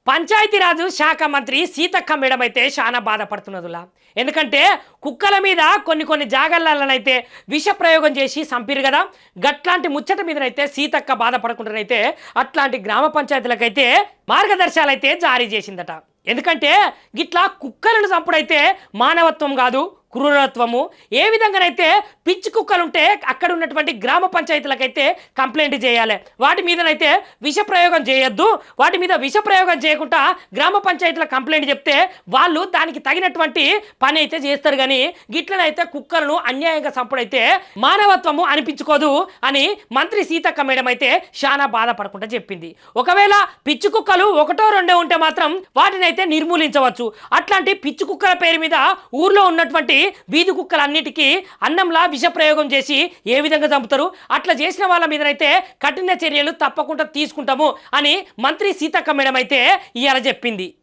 పంచాయతీరాజ్ శాఖ మంత్రి సీతక్క మేడం అయితే చాలా బాధపడుతున్నదిలా. ఎందుకంటే కుక్కల మీద కొన్ని జాగర్లనైతే విష ప్రయోగం చేసి చంపిరు కదా. గట్లాంటి ముచ్చట మీదనైతే సీతక్క బాధపడకుండానైతే అట్లాంటి గ్రామ పంచాయతీలకైతే మార్గదర్శకాలు అయితే జారీ చేసిందట. ఎందుకంటే గిట్లా కుక్కలను చంపుడైతే మానవత్వం కాదు, క్రూరత్వము. ఏ విధంగానైతే పిచ్చి కుక్కలుంటే అక్కడ ఉన్నటువంటి గ్రామ పంచాయతీలకైతే కంప్లైంట్ చేయాలి. వాటి మీదనైతే విష ప్రయోగం చేయొద్దు. వాటి మీద విష ప్రయోగం చేయకుండా గ్రామ పంచాయతీల కంప్లైంట్ చెప్తే వాళ్ళు దానికి తగినటువంటి పని అయితే చేస్తారు. కానీ గిట్లనైతే కుక్కలను అన్యాయంగా చంపుడైతే మానవత్వము అనిపించుకోదు అని మంత్రి సీతక్క మేడం అయితే చాలా బాధపడకుండా చెప్పింది. ఒకవేళ పిచ్చి కుక్కలు ఒకటో రెండో ఉంటే మాత్రం వాటిని అయితే నిర్మూలించవచ్చు. అట్లాంటి పిచ్చి కుక్కల పేరు మీద ఊర్లో ఉన్నటువంటి వీధి కుక్కలన్నిటికీ అన్నంలా విష ప్రయోగం చేసి ఏ విధంగా చంపుతారు? అట్లా చేసిన వాళ్ళ మీదనైతే కఠిన చర్యలు తప్పకుండా తీసుకుంటాము అని మంత్రి సీతక్క మేడం అయితే ఇవాళ చెప్పింది.